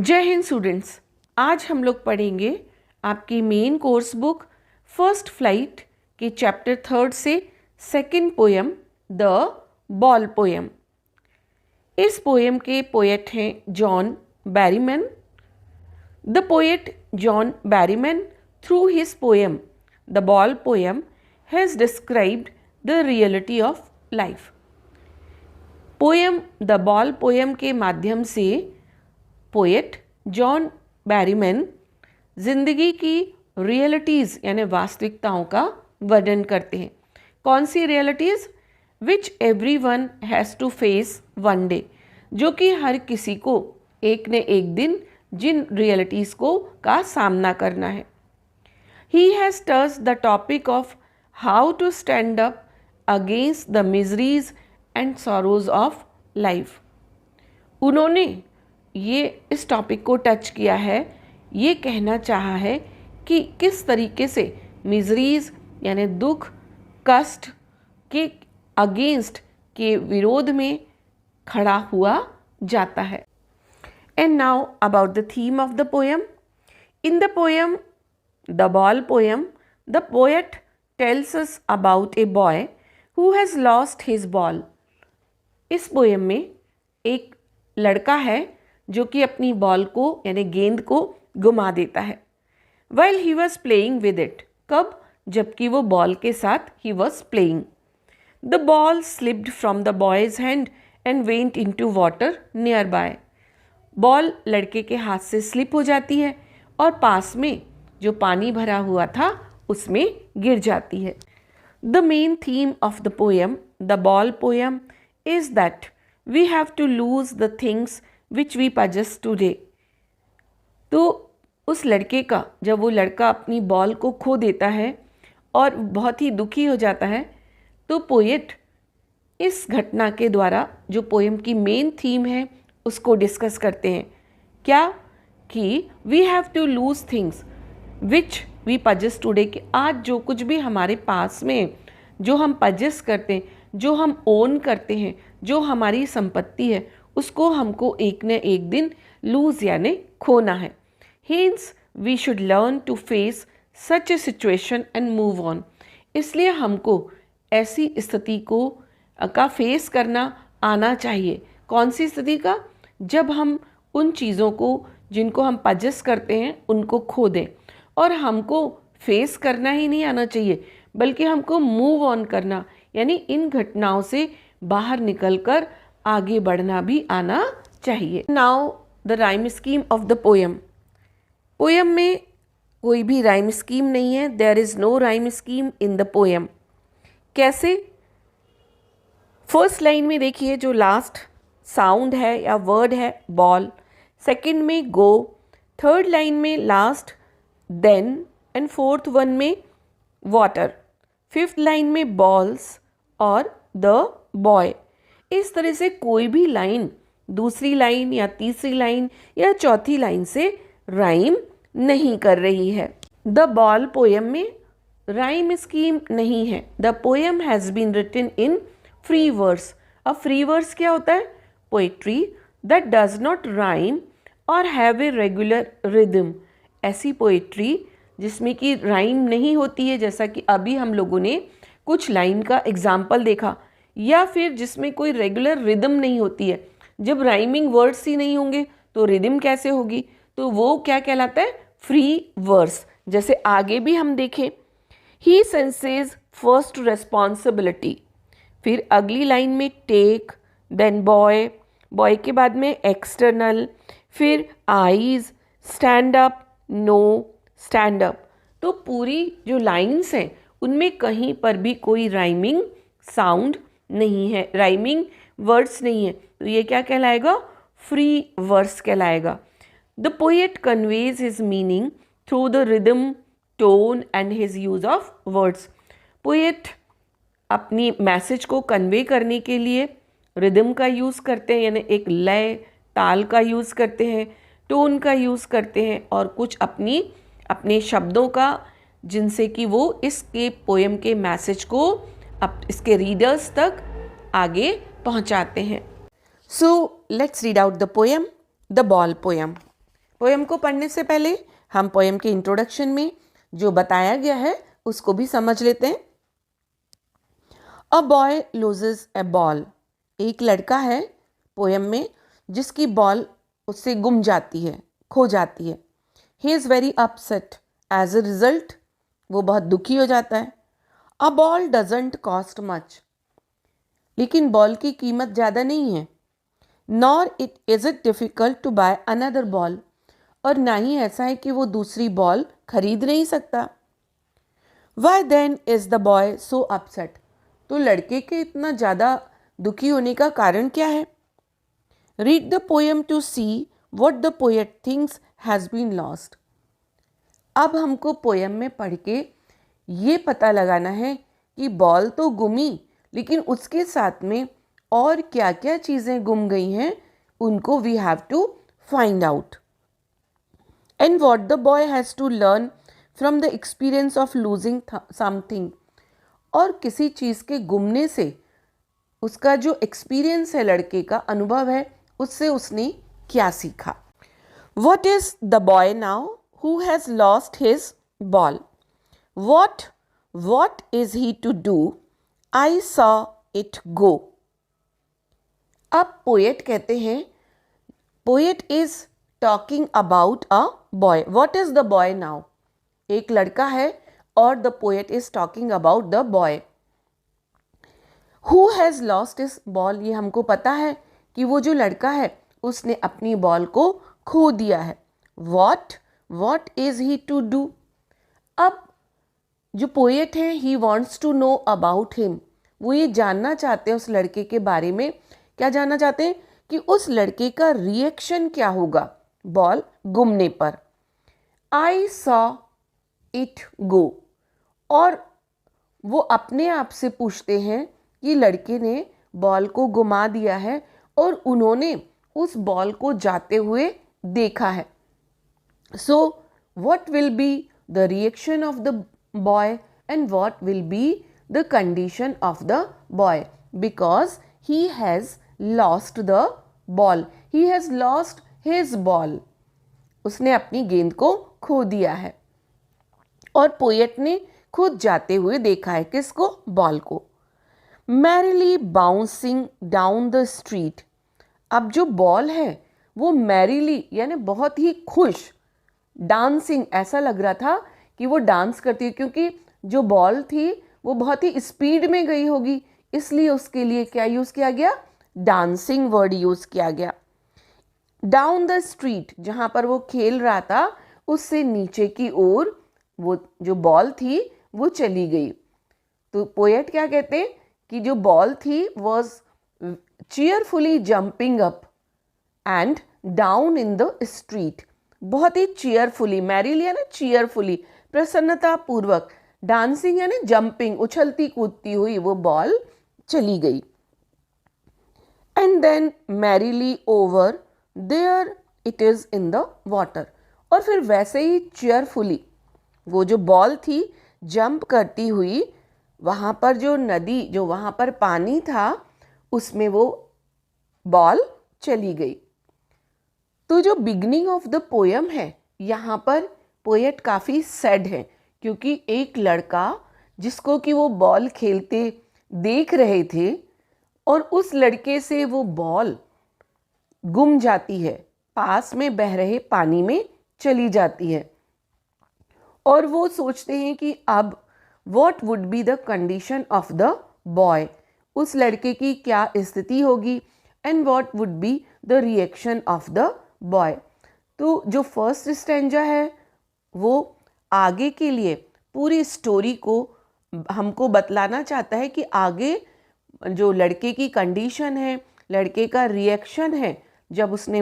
जय हिंद स्टूडेंट्स, आज हम लोग पढ़ेंगे आपकी main course book first flight के चैप्टर 3 से second poem the ball poem. इस पोएम के पोएट हैं John Berryman. The poet John Berryman through his poem the ball poem has described the reality of life. Poem the ball poem के माध्यम से poet John Berryman जिंदगी की realities यानी वास्तविकताओं का वर्णन करते हैं। कौन सी realities? Which everyone has to face one day, जो कि हर किसी को एक न एक दिन जिन रियलिटीज़ को का सामना करना है। He has touched the topic of how to stand up against the miseries and sorrows of life. उन्होंने ये इस टॉपिक को टच किया है, ये कहना चाहा है कि किस तरीके से मिजरीज यानी दुख कष्ट के अगेंस्ट के विरोध में खड़ा हुआ जाता है। And now about the theme of the poem. In the poem the ball poem the poet tells us about a boy who has lost his ball. इस पोएम में एक लड़का है जो कि अपनी बॉल को यानी गेंद को गुमा देता है। While he was playing with it, कब? जबकि वो बॉल के साथ he was playing. The ball slipped from the boy's hand and went into water nearby. Ball लड़के के हाथ से स्लिप हो जाती है और पास में जो पानी भरा हुआ था उसमें गिर जाती है। The main theme of the poem, the ball poem, is that we have to lose the things which we possess today. तो उस लड़के का, जब वो लड़का अपनी बॉल को खो देता है और बहुत ही दुखी हो जाता है, तो पोएट इस घटना के द्वारा जो पोएम की मेन थीम है उसको डिस्कस करते हैं। क्या? कि we have to lose things which we possess today, कि आज जो कुछ भी हमारे पास में जो हम पजेस करते हैं, जो हम ओन करते हैं, जो हमारी संपत्ति है, उसको हमको एक न एक दिन लूज यानी खोना है। Hence we should learn to face such a situation and move on. इसलिए हमको ऐसी स्थिति को का फेस करना आना चाहिए। कौन सी स्थिति का? जब हम उन चीज़ों को जिनको हम पजेस करते हैं उनको खो दें, और हमको फेस करना ही नहीं आना चाहिए बल्कि हमको मूव ऑन करना यानी इन घटनाओं से बाहर निकलकर आगे बढ़ना भी आना चाहिए। Now the rhyme scheme of the poem. Poem में कोई भी राइम स्कीम नहीं है। There is no rhyme scheme in the poem. कैसे? फर्स्ट लाइन में देखिए, जो लास्ट साउंड है या वर्ड है बॉल, सेकंड में गो, थर्ड लाइन में last then, and fourth one में वाटर, फिफ्थ लाइन में बॉल्स और द बॉय। इस तरह से कोई भी लाइन दूसरी लाइन या तीसरी लाइन या चौथी लाइन से राइम नहीं कर रही है। द बॉल पोएम में राइम स्कीम नहीं है। The poem has been written in free verse. अब फ्री वर्स क्या होता है? Poetry that does not rhyme और हैव ए रेगुलर रिदम। ऐसी पोइट्री जिसमें कि राइम नहीं होती है, जैसा कि अभी हम लोगों ने कुछ लाइन का एग्जाम्पल देखा, या फिर जिसमें कोई रेगुलर रिदम नहीं होती है। जब राइमिंग वर्ड्स ही नहीं होंगे तो रिदम कैसे होगी? तो वो क्या कहलाता है? Free verse. जैसे आगे भी हम देखें, ही सेंसेस फर्स्ट रेस्पॉन्सिबिलिटी, फिर अगली लाइन में टेक, देन बॉय, बॉय के बाद में एक्सटर्नल, फिर eyes, stand up, no, stand up. तो पूरी जो लाइन्स हैं उनमें कहीं पर भी कोई राइमिंग साउंड नहीं है, राइमिंग वर्ड्स नहीं है। तो ये क्या कहलाएगा? फ्री वर्स कहलाएगा। The poet conveys his meaning through the rhythm, tone and his use of words. Poet अपनी मैसेज को कन्वे करने के लिए रिदम का यूज़ करते हैं, यानी एक लय ताल का यूज़ करते हैं, टोन का यूज़ करते हैं, और कुछ अपने शब्दों का, जिनसे कि वो इसके पोएम के मैसेज को इसके रीडर्स तक आगे पहुंचाते हैं। So let's read out the poem the ball poem. Poem को पढ़ने से पहले हम पोएम के इंट्रोडक्शन में जो बताया गया है उसको भी समझ लेते हैं। A boy loses A ball, एक लड़का है पोएम में जिसकी बॉल उससे गुम जाती है, खो जाती है। He is very upset, as a result वो बहुत दुखी हो जाता है। A ball doesn't cost much, लेकिन बॉल की कीमत ज़्यादा नहीं है। Nor it difficult to buy another ball, और ना ही ऐसा है कि वो दूसरी बॉल खरीद नहीं सकता। Why then is the boy so upset, तो लड़के के इतना ज़्यादा दुखी होने का कारण क्या है? Read the poem to see what the poet thinks has been lost. अब हमको पोएम में पढ़ के ये पता लगाना है कि बॉल तो गुमी, लेकिन उसके साथ में और क्या क्या चीज़ें गुम गई हैं उनको we have to find out. And what the boy has to learn from the experience of losing something, और किसी चीज़ के गुमने से उसका जो एक्सपीरियंस है, लड़के का अनुभव है, उससे उसने क्या सीखा। What is the boy now who has lost his ball? What is he to do? I saw it go. अब पोएट कहते हैं, poet is talking about a boy. What is the boy now? एक लड़का है और the poet is talking about the boy. Who has lost his ball, ये हमको पता है कि वो जो लड़का है उसने अपनी बॉल को खो दिया है। what is he to do? अब जो पोएट हैं, he wants to know about him, वो ये जानना चाहते हैं उस लड़के के बारे में। क्या जानना चाहते हैं? कि उस लड़के का रिएक्शन क्या होगा बॉल गुमने पर। आई सॉ इट गो, और वो अपने आप से पूछते हैं कि लड़के ने बॉल को गुमा दिया है और उन्होंने उस बॉल को जाते हुए देखा है। So what will be the reaction of the boy and what will be the condition of the boy, because he has lost the ball, he has lost his ball, उसने अपनी गेंद को खो दिया है और पोएट ने खुद जाते हुए देखा है किसको? बॉल को। Merrily bouncing down the street, अब जो बॉल है वो मैरिली यानी बहुत ही खुश, डांसिंग ऐसा लग रहा था कि वो डांस करती है, क्योंकि जो बॉल थी वो बहुत ही स्पीड में गई होगी, इसलिए उसके लिए क्या यूज़ किया गया? डांसिंग वर्ड यूज़ किया गया। डाउन द स्ट्रीट, जहाँ पर वो खेल रहा था उससे नीचे की ओर वो जो बॉल थी वो चली गई। तो पोएट क्या कहते हैं कि जो बॉल थी was cheerfully jumping up and down in the street, बहुत ही चीयरफुली, मैरिली यानी चीयरफुली, प्रसन्नता पूर्वक, डांसिंग यानी जंपिंग, उछलती कूदती हुई वो बॉल चली गई। And then merrily over there it is in the water, और फिर वैसे ही चीयरफुली वो जो बॉल थी जंप करती हुई वहाँ पर जो नदी, जो वहाँ पर पानी था उसमें वो बॉल चली गई। तो जो बिगनिंग ऑफ द पोएम है, यहाँ पर पोएट काफ़ी सैड है, क्योंकि एक लड़का जिसको कि वो बॉल खेलते देख रहे थे और उस लड़के से वो बॉल गुम जाती है, पास में बह रहे पानी में चली जाती है, और वो सोचते हैं कि अब what would be the condition of the boy, उस लड़के की क्या स्थिति होगी, and what would be the reaction of the boy. तो जो फर्स्ट स्टैंजा है वो आगे के लिए पूरी स्टोरी को हमको बतलाना चाहता है कि आगे जो लड़के की कंडीशन है, लड़के का रिएक्शन है, जब उसने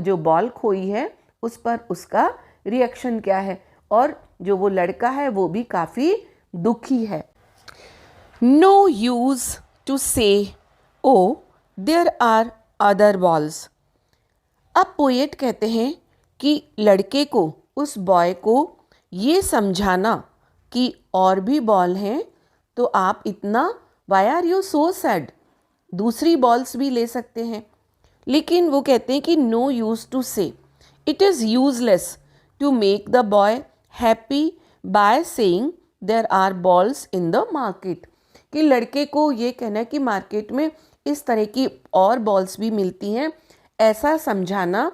जो बॉल खोई है उस पर उसका रिएक्शन क्या है, और जो वो लड़का है वो भी काफ़ी दुखी है। नो यूज़ टू से oh there are other balls, अब पोएट कहते हैं कि लड़के को, उस बॉय को ये समझाना कि और भी बॉल हैं, तो आप इतना why are you so sad, दूसरी बॉल्स भी ले सकते हैं। लेकिन वो कहते हैं कि no use to say, it is useless to make the boy happy by saying there are balls in the market. कि लड़के को ये कहना है कि मार्केट में इस तरह की और बॉल्स भी मिलती हैं, ऐसा समझाना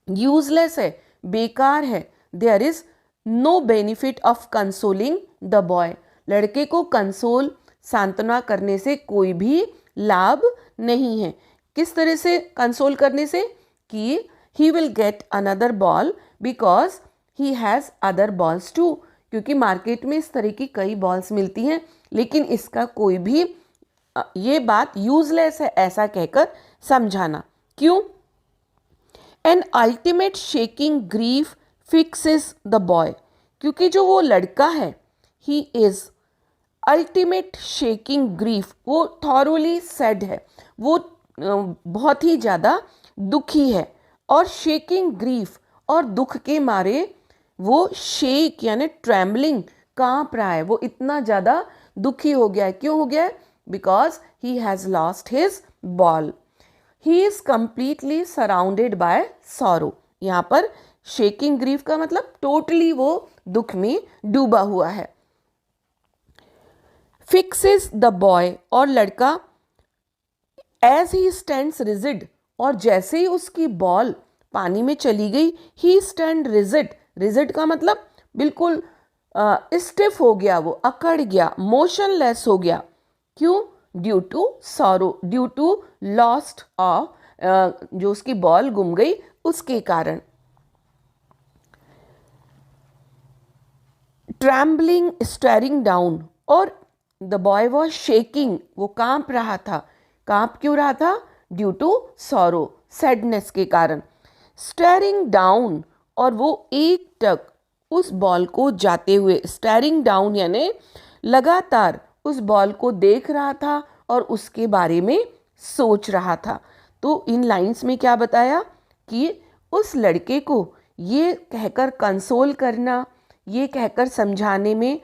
यूजलेस है, बेकार है। There is no benefit of consoling the boy. लड़के को कंसोल सांत्वना करने से कोई भी लाभ नहीं है। किस तरह से कंसोल करने से? कि he will get another ball because he has other balls too. क्योंकि मार्केट में इस तरह की कई बॉल्स मिलती हैं, लेकिन इसका कोई भी ये बात यूजलेस है ऐसा कहकर समझाना। क्यों? An ultimate shaking grief fixes the boy. क्योंकि जो वो लड़का है, he is ultimate shaking grief, वो थॉरोली सैड है, वो बहुत ही ज़्यादा दुखी है। और शेकिंग ग्रीफ, और दुख के मारे वो शेक यानी ट्रैम्बलिंग, कांप रहा है, वो इतना ज़्यादा दुखी हो गया है। क्यों हो गया है? Because he has lost his ball. He is completely surrounded by sorrow. यहाँ पर शेकिंग ग्रीफ का मतलब टोटली वो दुख में डूबा हुआ है। फिक्सेस द बॉय, और लड़का एज ही स्टैंड्स रिजिड, और जैसे ही उसकी बॉल पानी में चली गई, ही स्टैंड रिजिड। रिजिड का मतलब बिल्कुल स्टिफ हो गया, वो अकड़ गया, मोशनलेस हो गया। क्यों? Due to sorrow, due to lost of, जो उसकी बॉल गुम गई उसके कारण। ट्रैम्बलिंग, स्टेरिंग डाउन, और द बॉय वॉज शेकिंग, वो कांप रहा था। कांप क्यों रहा था? ड्यू टू सॉरो, सैडनेस के कारण। स्टेरिंग डाउन, और वो एकटक उस बॉल को जाते हुए, स्टेरिंग डाउन यानी लगातार उस बॉल को देख रहा था और उसके बारे में सोच रहा था। तो इन लाइंस में क्या बताया कि उस लड़के को ये कहकर कंसोल करना, ये कहकर समझाने में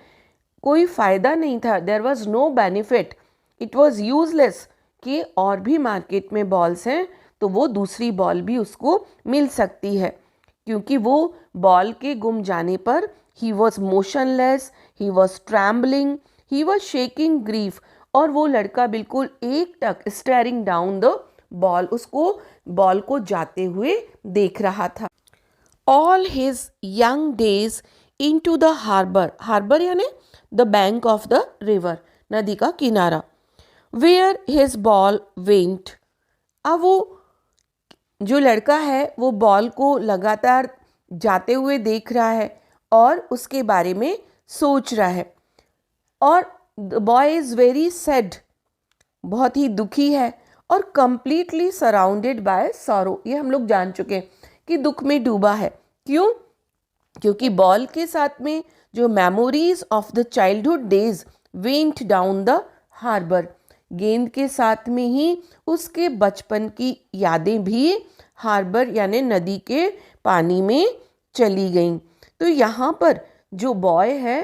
कोई फ़ायदा नहीं था। There was no benefit, it was useless. कि और भी मार्केट में बॉल्स हैं तो वो दूसरी बॉल भी उसको मिल सकती है। क्योंकि वो बॉल के गुम जाने पर he was motionless, he was trembling, he was shaking grief, और वो लड़का बिल्कुल एकटक स्टेरिंग डाउन द बॉल, उसको बॉल को जाते हुए देख रहा था। All his young days in to the harbour, harbour यानी the bank of the river, नदी का किनारा। वेयर हिज बॉल वेंट, अब वो जो लड़का है वो बॉल को लगातार जाते हुए देख रहा है और उसके बारे में सोच रहा है। और the boy is very sad, बहुत ही दुखी है, और कंप्लीटली सराउंडेड बाय सॉरो, ये हम लोग जान चुके हैं कि दुख में डूबा है। क्यों? क्योंकि बॉल के साथ में जो memories of the childhood days went down the harbour, गेंद के साथ में ही उसके बचपन की यादें भी हार्बर यानी नदी के पानी में चली गईं। तो यहाँ पर जो बॉय है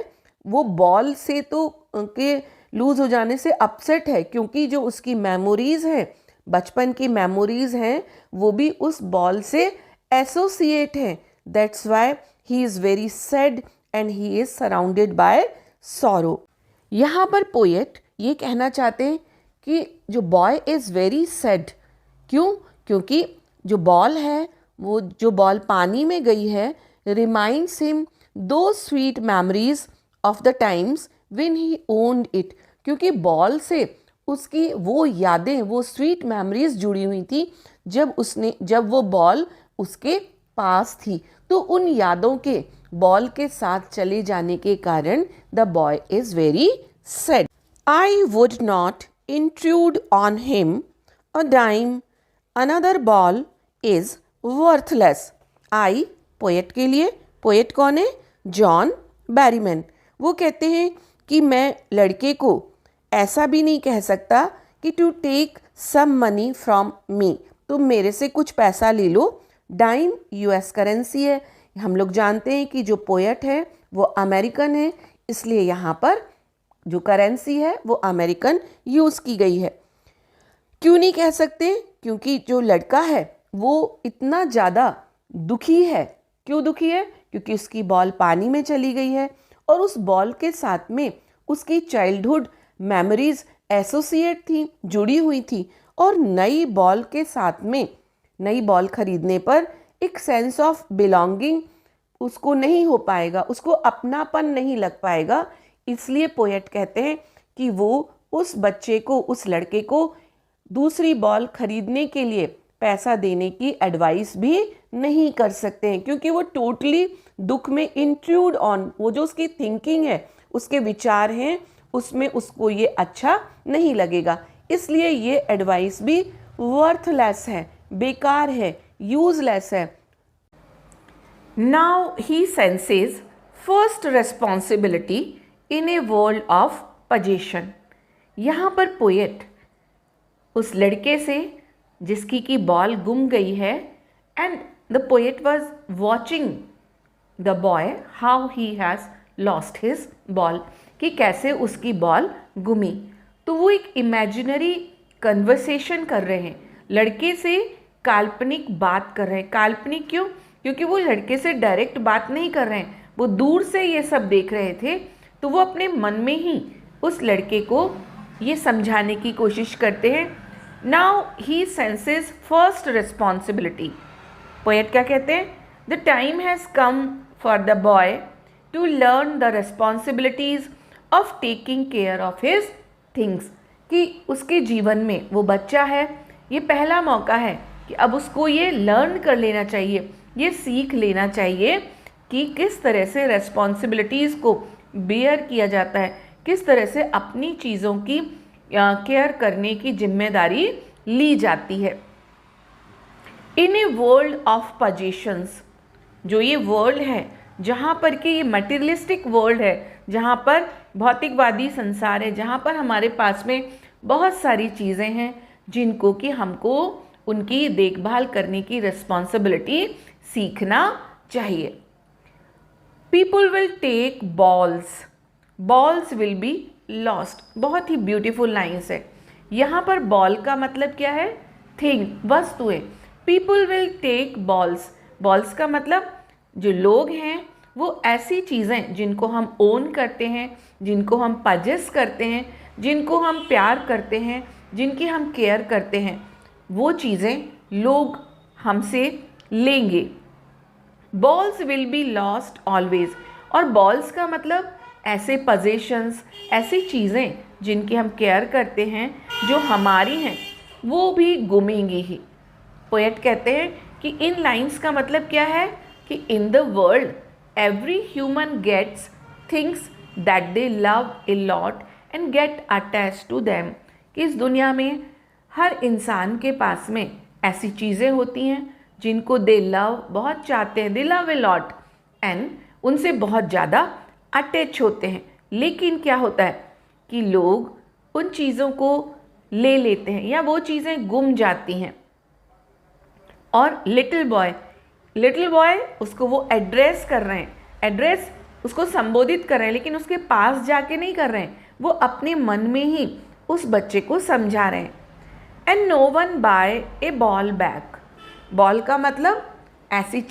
वो बॉल से तो के लूज हो जाने से अपसेट है, क्योंकि जो उसकी मेमोरीज हैं, बचपन की मेमोरीज हैं, वो भी उस बॉल से एसोसिएट हैं। That's why he is very sad and he is surrounded by sorrow. यहाँ पर पोएट ये कहना चाहते हैं कि जो बॉय इज़ वेरी सैड। क्यों? क्योंकि जो बॉल है, वो जो बॉल पानी में गई है, रिमाइंड्स हिम दो sweet memories of the times when he owned it. क्योंकि बॉल से उसकी वो यादें, वो स्वीट मेमोरीज जुड़ी हुई थी जब वो बॉल उसके पास थी। तो उन यादों के बॉल के साथ चले जाने के कारण the boy is very sad. I would not intrude on him a dime, another ball is worthless. I, poet के लिए, पोएट कौन है? John Berryman. वो कहते हैं कि मैं लड़के को ऐसा भी नहीं कह सकता कि to take some money from me, तुम मेरे से कुछ पैसा ले लो। डाइम यूएस करेंसी है, हम लोग जानते हैं कि जो पोएट है वो अमेरिकन है, इसलिए यहाँ पर जो करेंसी है वो अमेरिकन यूज़ की गई है। क्यों नहीं कह सकते? क्योंकि जो लड़का है वो इतना ज़्यादा दुखी है। क्यों दुखी है? क्योंकि उसकी बॉल पानी में चली गई है और उस बॉल के साथ में उसकी चाइल्डहुड मेमोरीज एसोसिएट थी, जुड़ी हुई थी, और नई बॉल के साथ में नई बॉल खरीदने पर एक सेंस ऑफ बिलोंगिंग उसको नहीं हो पाएगा, उसको अपनापन नहीं लग पाएगा। इसलिए पोएट कहते हैं कि वो उस बच्चे को, उस लड़के को दूसरी बॉल खरीदने के लिए पैसा देने की एडवाइस भी नहीं कर सकते हैं, क्योंकि वो टोटली दुख में इंट्रूड ऑन, वो जो उसकी थिंकिंग है, उसके विचार हैं, उसमें उसको ये अच्छा नहीं लगेगा। इसलिए ये एडवाइस भी वर्थलेस है, बेकार है, यूजलेस है। Now he senses first responsibility in a world of possession. यहाँ पर पोएट उस लड़के से जिसकी की बॉल गुम गई है, and the poet was watching the boy how he has lost his ball, कि कैसे उसकी बॉल गुमी। तो वो एक इमेजिनरी कन्वर्सेशन कर रहे हैं, लड़के से काल्पनिक बात कर रहे हैं। काल्पनिक क्यों? क्योंकि वो लड़के से डायरेक्ट बात नहीं कर रहे हैं, वो दूर से ये सब देख रहे थे, तो वो अपने मन में ही उस लड़के को ये समझाने की कोशिश करते हैं। Now he senses first responsibility. Poet क्या कहते हैं? The time has come for the boy to learn the responsibilities of taking care of his things, कि उसके जीवन में वो बच्चा है, ये पहला मौका है कि अब उसको ये लर्न कर लेना चाहिए, ये सीख लेना चाहिए कि किस तरह से रिस्पॉन्सिबिलिटीज़ को बेयर किया जाता है, किस तरह से अपनी चीज़ों की केयर करने की जिम्मेदारी ली जाती है। इन ए वर्ल्ड ऑफ पोजेशंस, जो ये वर्ल्ड है जहाँ पर कि ये मटेरियलिस्टिक वर्ल्ड है, जहाँ पर भौतिकवादी संसार है, जहाँ पर हमारे पास में बहुत सारी चीज़ें हैं जिनको कि हमको उनकी देखभाल करने की रिस्पॉन्सिबिलिटी सीखना चाहिए। People will take balls will be lost. बहुत ही ब्यूटीफुल लाइन्स है। यहाँ पर बॉल का मतलब क्या है? थिंग, वस्तुएं। पीपल विल टेक बॉल्स का मतलब जो लोग हैं वो ऐसी चीज़ें जिनको हम ओन करते हैं, जिनको हम पजेस करते हैं, जिनको हम प्यार करते हैं, जिनकी हम केयर करते हैं, वो चीज़ें लोग हमसे लेंगे। Balls will be lost always. और बॉल्स का मतलब ऐसे पोजेशंस, ऐसी चीज़ें जिनकी हम केयर करते हैं, जो हमारी हैं, वो भी गुमेंगी ही। पोएट कहते हैं कि इन लाइन्स का मतलब क्या है कि in the world every human gets things that they love a lot and get attach to them, कि इस दुनिया में हर इंसान के पास में ऐसी चीज़ें होती हैं जिनको दे लव, बहुत चाहते हैं, दे लव ए लॉट, एंड उनसे बहुत ज़्यादा अटैच होते हैं। लेकिन क्या होता है कि लोग उन चीज़ों को ले लेते हैं या वो चीज़ें गुम जाती हैं। और लिटिल बॉय उसको वो एड्रेस कर रहे हैं, एड्रेस उसको संबोधित कर रहे हैं, लेकिन उसके पास जाके नहीं कर रहे हैं, वो अपने मन में ही उस बच्चे को समझा रहे हैं। And no one buy a ball back. Ball का मतलब ऐसी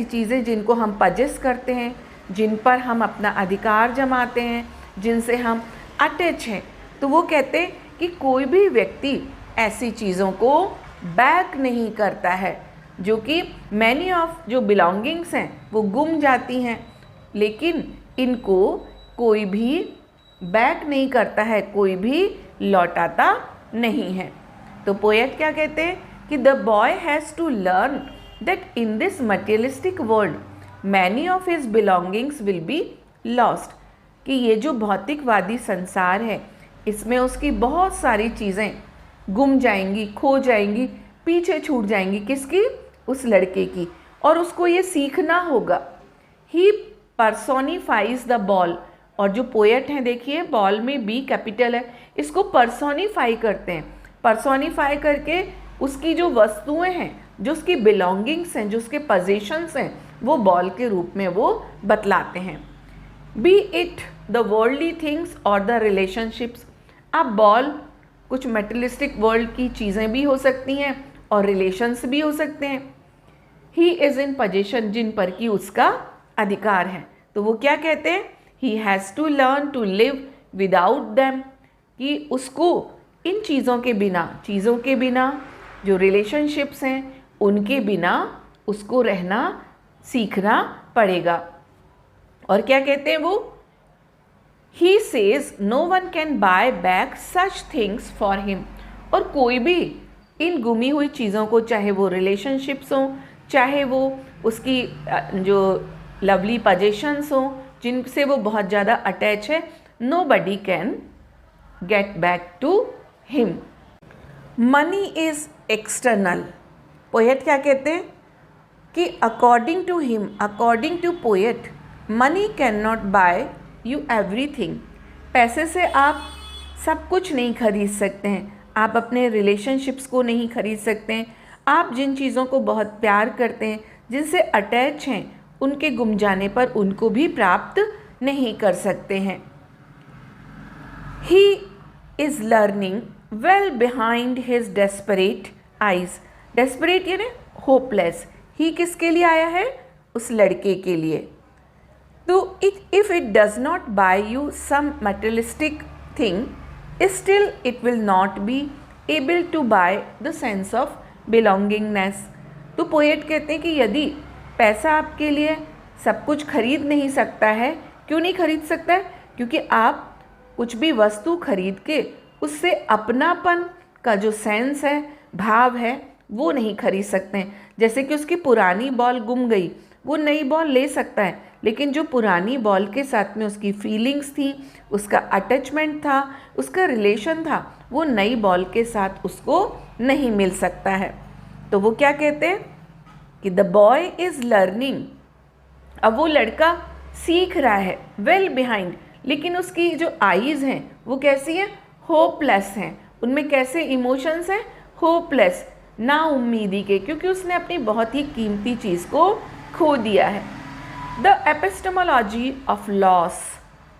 चीज़ें जिनको हम पजेस करते हैं, जिन पर हम अपना अधिकार जमाते हैं, जिनसे हम अटैच हैं। तो वो कहते हैं कि कोई भी व्यक्ति ऐसी चीज़ों को बैक नहीं करता है, जो कि मैनी ऑफ जो बिलोंगिंग्स हैं वो गुम जाती हैं, लेकिन इनको कोई भी बैक नहीं करता है, कोई भी लौटाता नहीं है। तो पोएट क्या कहते हैं कि the boy has to learn that in this materialistic world many of his belongings will be lost, कि ये जो भौतिकवादी संसार है इसमें उसकी बहुत सारी चीज़ें गुम जाएंगी, खो जाएंगी, पीछे छूट जाएंगी। किसकी? उस लड़के की। और उसको ये सीखना होगा। ही पर्सोनिफाइज द बॉल। और जो पोएट हैं, देखिए बॉल में बी कैपिटल है, इसको पर्सोनिफाई करते हैं। पर्सोनिफाई करके उसकी जो वस्तुएं हैं, जो उसकी बिलोंगिंग्स हैं, जो उसके पोजेशंस हैं, वो बॉल के रूप में वो बतलाते हैं। B it the worldly things और द रिलेशनशिप्स। अब बॉल कुछ मेटेरियलिस्टिक वर्ल्ड की चीज़ें भी हो सकती हैं और रिलेशंस भी हो सकते हैं। ही इज़ इन पोजेशन, जिन पर कि उसका अधिकार है। तो वो क्या कहते हैं, he has to learn to live without them, कि उसको इन चीज़ों के बिना जो रिलेशनशिप्स हैं उनके बिना उसको रहना सीखना पड़ेगा। और क्या कहते हैं वो, he says no one can buy back such things for him, और कोई भी इन गुमी हुई चीज़ों को, चाहे वो रिलेशनशिप्स हों, चाहे वो उसकी जो लवली पोजेशंस हों जिनसे वो बहुत ज़्यादा अटैच है, nobody can get back to him. Money is external. Poet क्या कहते हैं कि according to him, according to poet, money can not buy you everything. पैसे से आप सब कुछ नहीं खरीद सकते हैं, आप अपने रिलेशनशिप्स को नहीं खरीद सकते हैं, आप जिन चीज़ों को बहुत प्यार करते हैं, जिनसे अटैच हैं, उनके गुम जाने पर उनको भी प्राप्त नहीं कर सकते हैं। He is learning well behind his desperate eyes. Desperate यानी होपलेस। ही किसके लिए आया है, उस लड़के के लिए। तो if it does not buy you some materialistic thing, still it will not be able to buy the sense of belongingness. तो पोएट कहते हैं कि यदि पैसा आपके लिए सब कुछ खरीद नहीं सकता है, क्यों नहीं खरीद सकता है, क्योंकि आप कुछ भी वस्तु खरीद के उससे अपनापन का जो सेंस है, भाव है, वो नहीं खरीद सकते हैं। जैसे कि उसकी पुरानी बॉल गुम गई, वो नई बॉल ले सकता है, लेकिन जो पुरानी बॉल के साथ में उसकी फीलिंग्स थी, उसका अटैचमेंट था, उसका रिलेशन था, वो नई बॉल के साथ उसको नहीं मिल सकता है। तो वो क्या कहते हैं कि द बॉय इज़ लर्निंग। अब वो लड़का सीख रहा है वेल बिहाइंड, लेकिन उसकी जो आईज़ हैं वो कैसी हैं, होपलेस हैं। उनमें कैसे इमोशंस हैं, होपलेस, ना उम्मीदी के, क्योंकि उसने अपनी बहुत ही कीमती चीज़ को खो दिया है। The epistemology of loss.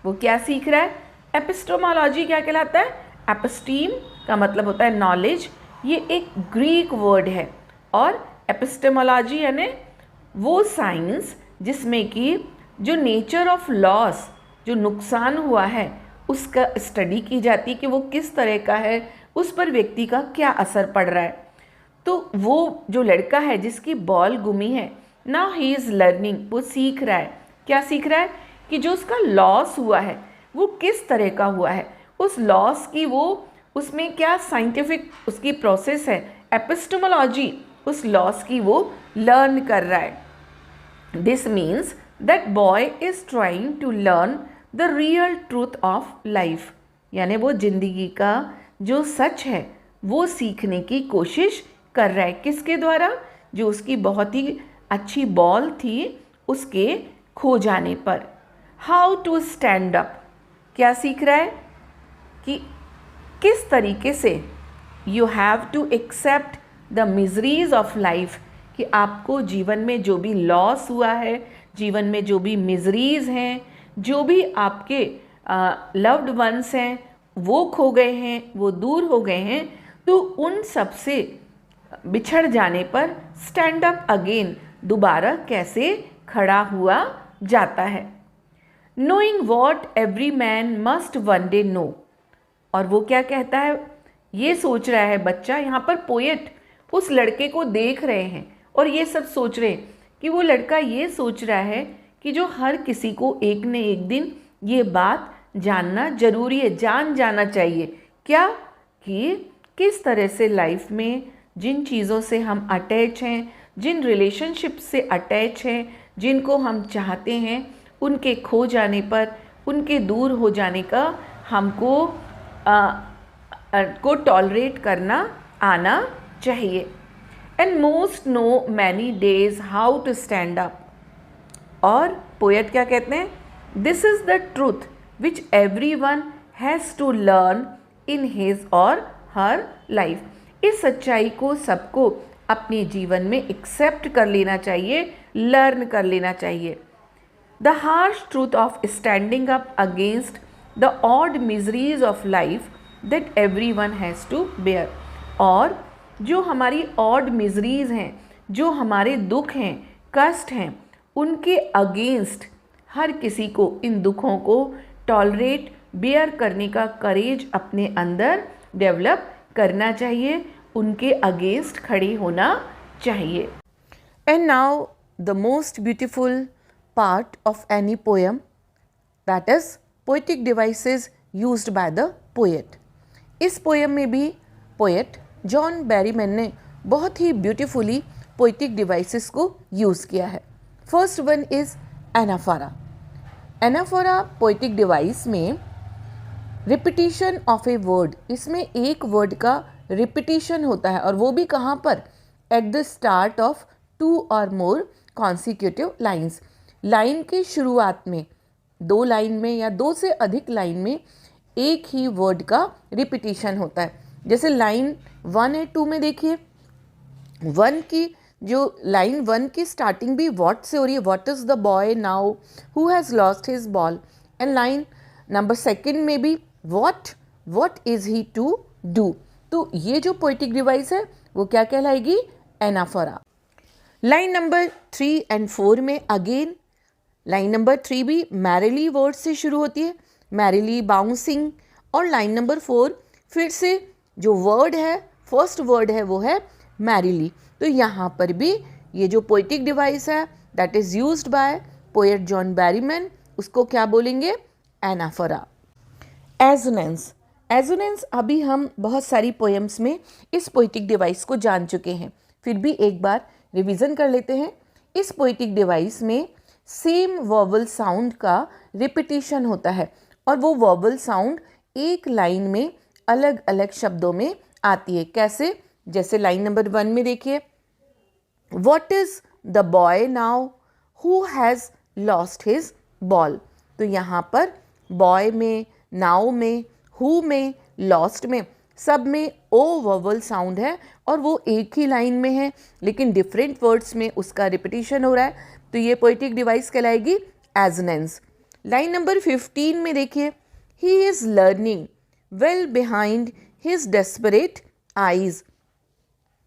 वो क्या सीख रहा है, एपिस्टेमोलॉजी क्या कहलाता है, एपिस्टीम का मतलब होता है नॉलेज, ये एक ग्रीक वर्ड है। और एपिस्टेमोलॉजी यानी वो साइंस जिसमें कि जो नेचर ऑफ लॉस, जो नुकसान हुआ है, उसका स्टडी की जाती है कि वो किस तरह का है, उस पर व्यक्ति का क्या असर पड़ रहा है। तो वो जो लड़का है जिसकी बॉल गुमी है, नाउ ही इज़ लर्निंग, वो सीख रहा है। क्या सीख रहा है कि जो उसका लॉस हुआ है वो किस तरह का हुआ है, उस लॉस की वो उसमें क्या साइंटिफिक उसकी प्रोसेस है, एपिस्टेमोलॉजी उस लॉस की वो लर्न कर रहा है। This means that boy is trying to learn the real truth of life, यानी वो जिंदगी का जो सच है वो सीखने की कोशिश कर रहा है। किसके द्वारा, जो उसकी बहुत ही अच्छी बॉल थी उसके खो जाने पर। हाउ टू स्टैंड अप, क्या सीख रहा है कि किस तरीके से you have to accept the miseries of life, कि आपको जीवन में जो भी लॉस हुआ है, जीवन में जो भी मिजरीज हैं, जो भी आपके लव्ड वंस हैं वो खो गए हैं, वो दूर हो गए हैं, तो उन सब से बिछड़ जाने पर स्टैंड अप अगेन, दोबारा कैसे खड़ा हुआ जाता है। Knowing what every man must one day know. और वो क्या कहता है, ये सोच रहा है बच्चा, यहाँ पर पोएट उस लड़के को देख रहे हैं और ये सब सोच रहे हैं कि वो लड़का ये सोच रहा है कि जो हर किसी को एक न एक दिन ये बात जानना जरूरी है, जान जाना चाहिए। क्या, कि किस तरह से लाइफ में जिन चीज़ों से हम अटैच हैं, जिन रिलेशनशिप से अटैच हैं, जिनको हम चाहते हैं, उनके खो जाने पर, उनके दूर हो जाने का हमको को टॉलरेट करना आना चाहिए। And most know many days how to stand up. और पोएट क्या कहते हैं, this is the truth which every one has to learn in his और हर लाइफ। इस सच्चाई को सबको अपने जीवन में एक्सेप्ट कर लेना चाहिए, लर्न कर लेना चाहिए। The harsh truth of standing up against the odd miseries of life that every one has to bear. और जो हमारी ऑड मिजरीज हैं, जो हमारे दुख हैं, कष्ट हैं, उनके अगेंस्ट हर किसी को इन दुखों को टॉलरेट, बेयर करने का करेज अपने अंदर डेवलप करना चाहिए, उनके अगेंस्ट खड़े होना चाहिए। And now the most beautiful part of any poem, that is poetic devices used by the poet. इस पोएम में भी पोएट जॉन बैरीमैन ने बहुत ही ब्यूटीफुली पोएटिक डिवाइसेस को यूज़ किया है। First one is anaphora. Anaphora poetic device में repetition of a word, इसमें एक वर्ड का रिपीटिशन होता है और वो भी कहाँ पर, एट द स्टार्ट ऑफ 2 और मोर कॉन्सिक्यूटिव लाइन्स। लाइन की शुरुआत में 2 लाइन में या 2 से अधिक लाइन में एक ही वर्ड का रिपीटिशन होता है। जैसे लाइन 1 और 2 में देखिए, 1 की जो लाइन 1 की स्टार्टिंग भी व्हाट से हो रही है, what is the boy now who has lost his ball. And line number 2 में भी what is he to do. तो ये जो पोएटिक डिवाइस है वो क्या कहलाएगी, एनाफोरा। लाइन नंबर 3 और 4 में अगेन लाइन नंबर 3 भी मैरिली वर्ड से शुरू होती है, मैरिली, बाउंसिंग। और लाइन नंबर 4 फिर से जो वर्ड है, फर्स्ट वर्ड है वो है मैरिली। तो यहाँ पर भी ये जो पोएटिक डिवाइस है that is used by poet John Berryman, उसको क्या बोलेंगे, एनाफोरा। एजोनेंस। एजोनेंस अभी हम बहुत सारी पोएम्स में इस पोएटिक डिवाइस को जान चुके हैं, फिर भी एक बार रिवीजन कर लेते हैं। इस पोएटिक डिवाइस में सेम वर्बल साउंड का रिपीटिशन होता है और वो वर्बल साउंड एक लाइन में अलग अलग शब्दों में आती है। कैसे, जैसे लाइन नंबर 1 में देखिए, what is the boy now who has lost his ball. तो यहाँ पर बॉय में, नाउ में, हु में, लॉस्ट में, सब में ओ वर्बल साउंड है और वो एक ही लाइन में है लेकिन डिफरेंट वर्ड्स में उसका रिपीटिशन हो रहा है। तो ये पोएटिक डिवाइस कहलाएगी एजोनेंस। लाइन नंबर 15 में देखिए, he is learning well behind his desperate eyes.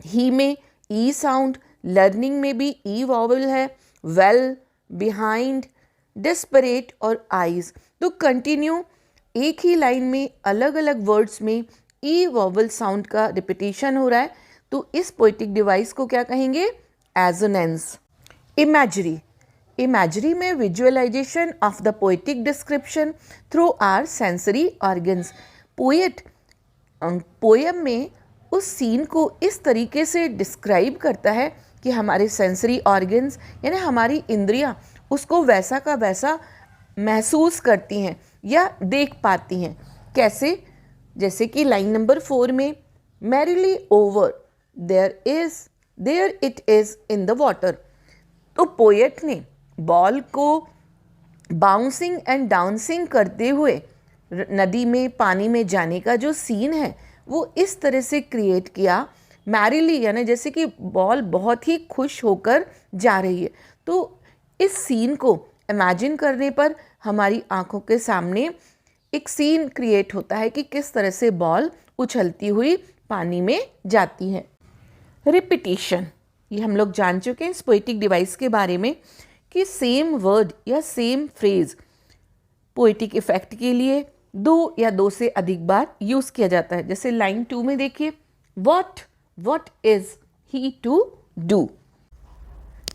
He में ई साउंड, लर्निंग में भी ई वॉवल है, वेल, बिहाइंड, डेस्परेट और आईज। तो कंटिन्यू एक ही लाइन में अलग अलग वर्ड्स में ई वॉवल साउंड का रिपीटिशन हो रहा है। तो इस पोएटिक डिवाइस को क्या कहेंगे, एजोनेंस। इमेजरी। इमेजरी में visualisation of the poetic description through our sensory organs. Poet poem में उस सीन को इस तरीके से डिस्क्राइब करता है कि हमारे सेंसरी ऑर्गन्स यानी हमारी इंद्रियां उसको वैसा का वैसा महसूस करती हैं या देख पाती हैं। कैसे, जैसे कि लाइन नंबर 4 में, merrily over there it is in the water. तो पोएट ने बॉल को बाउंसिंग एंड डांसिंग करते हुए नदी में, पानी में जाने का जो सीन है वो इस तरह से क्रिएट किया, मैरिली यानी जैसे कि बॉल बहुत ही खुश होकर जा रही है। तो इस सीन को इमेजिन करने पर हमारी आंखों के सामने एक सीन क्रिएट होता है कि किस तरह से बॉल उछलती हुई पानी में जाती है। रिपीटिशन, ये हम लोग जान चुके हैं इस पोएटिक डिवाइस के बारे में कि सेम वर्ड या सेम फ्रेज पोएटिक इफेक्ट के लिए 2 या 2 से अधिक बार यूज किया जाता है। जैसे लाइन 2 में देखिए, what is he to do.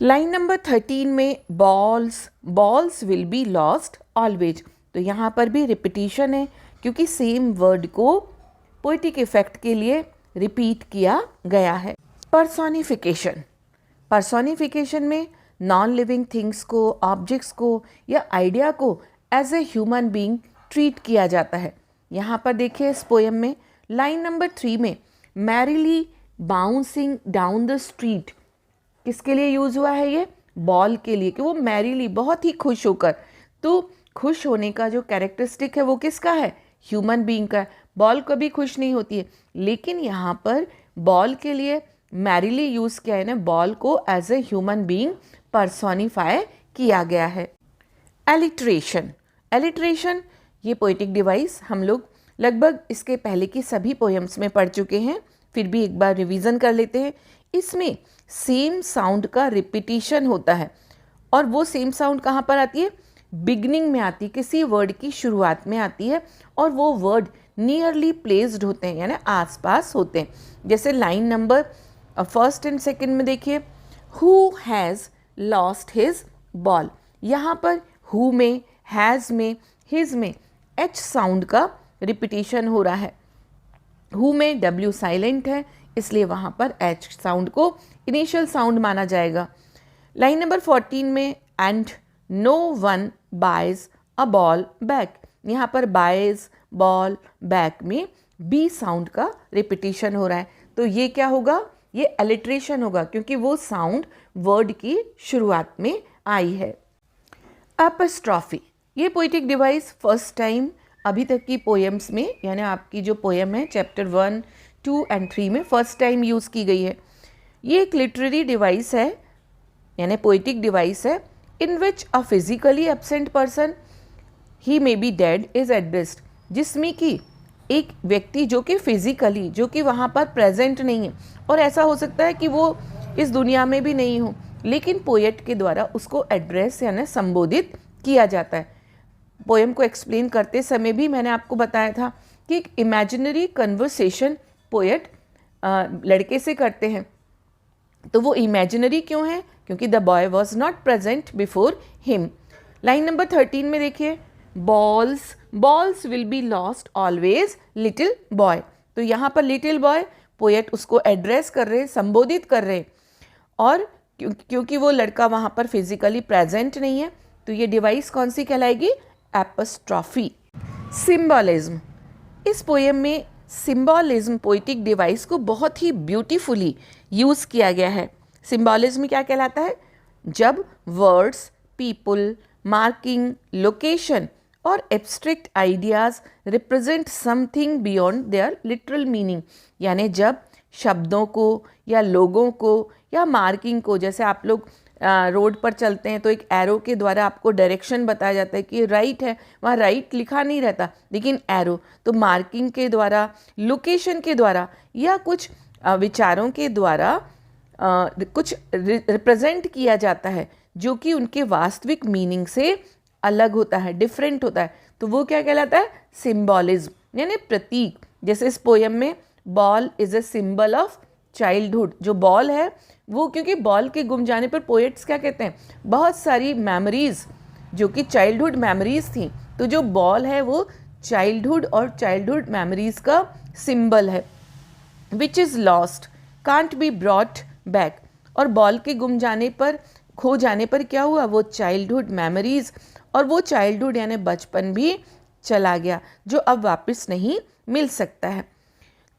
Line number 13 में, balls will be lost always. तो यहाँ पर भी रिपीटिशन है क्योंकि सेम वर्ड को पोएटिक इफेक्ट के लिए रिपीट किया गया है। पर्सोनिफिकेशन। पर्सोनिफिकेशन में नॉन लिविंग थिंग्स को, ऑब्जेक्ट्स को या आइडिया को as a human being treat किया जाता है। यहाँ पर देखिए इस पोएम में लाइन नंबर 3 में, merrily bouncing down the street, किसके लिए यूज हुआ है ये, बॉल के लिए, कि वो मैरिली बहुत ही खुश होकर। तो खुश होने का जो कैरेक्टरिस्टिक है वो किसका है, ह्यूमन बीइंग का है। बॉल कभी खुश नहीं होती है, लेकिन यहाँ पर बॉल के लिए मैरिली यूज किया है ना, बॉल को as a human being personify किया गया है। एलिट्रेशन। एलिट्रेशन ये पोएटिक डिवाइस हम लोग लगभग इसके पहले की सभी पोएम्स में पढ़ चुके हैं, फिर भी एक बार रिवीजन कर लेते हैं। इसमें सेम साउंड का रिपीटिशन होता है और वो सेम साउंड कहाँ पर आती है, बिगनिंग में आती है, किसी वर्ड की शुरुआत में आती है और वो वर्ड नियरली प्लेस्ड होते हैं यानी आसपास होते हैं। जैसे line number first and second में देखिए, who has lost his ball, यहाँ पर हु में, हैज़ में, हिज में एच साउंड का रिपीटिशन हो रहा है। हु में डब्ल्यू साइलेंट है इसलिए वहाँ पर एच साउंड को इनिशियल साउंड माना जाएगा। लाइन नंबर 14 में and no one buys a ball back, यहाँ पर बाइज बॉल बैक में बी साउंड का रिपीटिशन हो रहा है। तो ये क्या होगा, ये एलिट्रेशन होगा क्योंकि वो साउंड वर्ड की शुरुआत में आई है। एपस्ट्रॉफी, ये पोइटिक डिवाइस फर्स्ट टाइम अभी तक की पोएम्स में यानी आपकी जो पोएम है चैप्टर 1, 2 एंड 3 में फर्स्ट टाइम यूज़ की गई है। ये एक लिटरेरी डिवाइस है यानी पोइटिक डिवाइस है in which a physically absent person he may be dead is addressed, जिसमें कि एक व्यक्ति जो कि फिजिकली जो कि वहाँ पर प्रेजेंट नहीं है और ऐसा हो सकता है कि वो इस दुनिया में भी नहीं हो, लेकिन पोएट के द्वारा उसको एड्रेस यानी संबोधित किया जाता है। पोएम को एक्सप्लेन करते समय भी मैंने आपको बताया था कि एक इमेजिनरी कन्वर्सेशन पोएट लड़के से करते हैं। तो वो इमेजिनरी क्यों है, क्योंकि the boy was not present before him. Line number 13 में देखिए, balls will be lost always little boy, तो यहाँ पर लिटिल बॉय पोएट उसको एड्रेस कर रहे, संबोधित कर रहे और क्योंकि वो लड़का वहाँ पर फिजिकली प्रेजेंट नहीं है तो ये डिवाइस कौन सी कहलाएगी, एपस्ट्रॉफी। सिंबॉलिज्म, इस पोएम में सिंबॉलिज्म पोइटिक डिवाइस को बहुत ही ब्यूटीफुली यूज़ किया गया है। सिंबॉलिज्म क्या कहलाता है, जब वर्ड्स, पीपल, मार्किंग, लोकेशन और abstract ideas represent something beyond their literal meaning, यानी जब शब्दों को या लोगों को या मार्किंग को, जैसे आप लोग रोड पर चलते हैं तो एक एरो के द्वारा आपको डायरेक्शन बताया जाता है कि राइट है, वहाँ राइट लिखा नहीं रहता लेकिन एरो, तो मार्किंग के द्वारा, लोकेशन के द्वारा या कुछ विचारों के द्वारा कुछ रिप्रेजेंट किया जाता है जो कि उनके वास्तविक मीनिंग से अलग होता है, डिफरेंट होता है, तो वो क्या कहलाता है, सिंबॉलिज्म यानी प्रतीक। जैसे इस पोएम में ball is a symbol of childhood, जो बॉल है वो, क्योंकि बॉल के गुम जाने पर पोएट्स क्या कहते हैं, बहुत सारी मेमोरीज जो कि चाइल्डहुड मेमोरीज थी, तो जो बॉल है वो चाइल्डहुड और चाइल्डहुड मेमोरीज का सिंबल है। Which is lost can't be brought back, और बॉल के गुम जाने पर, खो जाने पर क्या हुआ, वो चाइल्डहुड मेमोरीज और वो चाइल्डहुड यानी बचपन भी चला गया जो अब वापस नहीं मिल सकता है।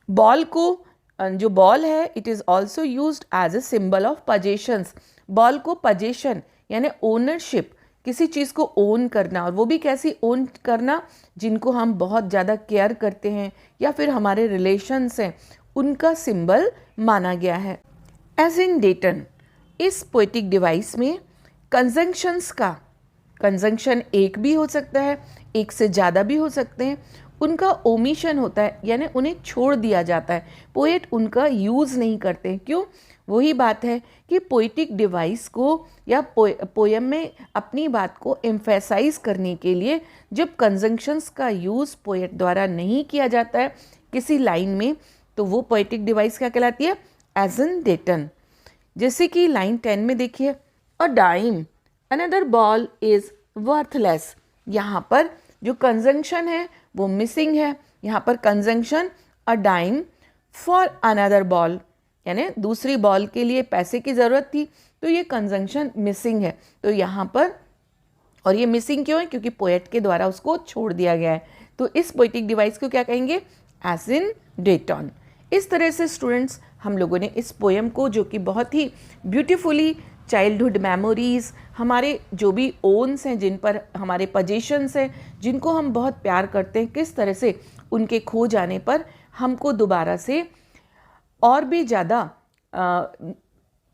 बॉल को, जो बॉल है, it is also used as a symbol of possessions, ball को पजेशन यानी ओनरशिप, किसी चीज़ को ओन करना, और वो भी कैसी ओन करना, जिनको हम बहुत ज़्यादा केयर करते हैं या फिर हमारे रिलेशंस हैं, उनका सिंबल माना गया है। एज इन डेटन, इस पोएटिक डिवाइस में कंजंक्शंस का, कंजंक्शन एक भी हो सकता है, एक से ज़्यादा भी हो सकते हैं, उनका ओमिशन होता है यानी उन्हें छोड़ दिया जाता है, पोएट उनका यूज़ नहीं करते। क्यों, वही बात है कि पोएटिक डिवाइस को या पोएम में अपनी बात को एम्फेसाइज करने के लिए जब कंजंक्शंस का यूज़ पोएट द्वारा नहीं किया जाता है किसी लाइन में, तो वो पोएटिक डिवाइस क्या कहलाती है, एज इन डेटन। जैसे कि लाइन 10 में देखिए, a dime another ball is worthless, यहाँ पर जो कंजंक्शन है वो मिसिंग है, यहाँ पर conjunction a dime for another ball यानी दूसरी बॉल के लिए पैसे की ज़रूरत थी, तो ये कंजंक्शन मिसिंग है, तो यहाँ पर, और ये मिसिंग क्यों है, क्योंकि पोएट के द्वारा उसको छोड़ दिया गया है, तो इस पोएटिक डिवाइस को क्या कहेंगे, एज इन डेटन। इस तरह से स्टूडेंट्स हम लोगों ने इस पोएम को, जो कि बहुत ही ब्यूटीफुली चाइल्डहुड मेमोरीज़, हमारे जो भी ओन्स हैं, जिन पर हमारे पजेशंस हैं, जिनको हम बहुत प्यार करते हैं, किस तरह से उनके खो जाने पर हमको दोबारा से और भी ज़्यादा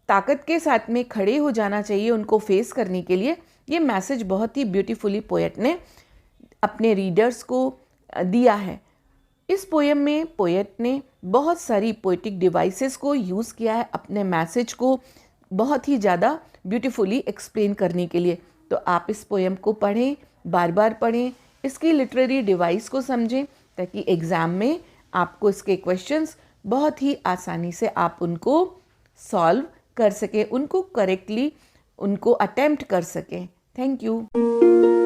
ताकत के साथ में खड़े हो जाना चाहिए उनको फेस करने के लिए, ये मैसेज बहुत ही ब्यूटीफुली पोएट ने अपने रीडर्स को दिया है। इस पोएम में पोएट ने बहुत सारी पोएटिक डिवाइसेस को यूज़ किया है अपने मैसेज को बहुत ही ज़्यादा ब्यूटीफुली एक्सप्लेन करने के लिए। तो आप इस पोएम को पढ़ें, बार बार पढ़ें, इसकी लिटरेरी डिवाइस को समझें ताकि एग्ज़ाम में आपको इसके क्वेश्चंस बहुत ही आसानी से आप उनको सॉल्व कर सकें, उनको करेक्टली उनको अटेम्प्ट कर सकें। Thank you.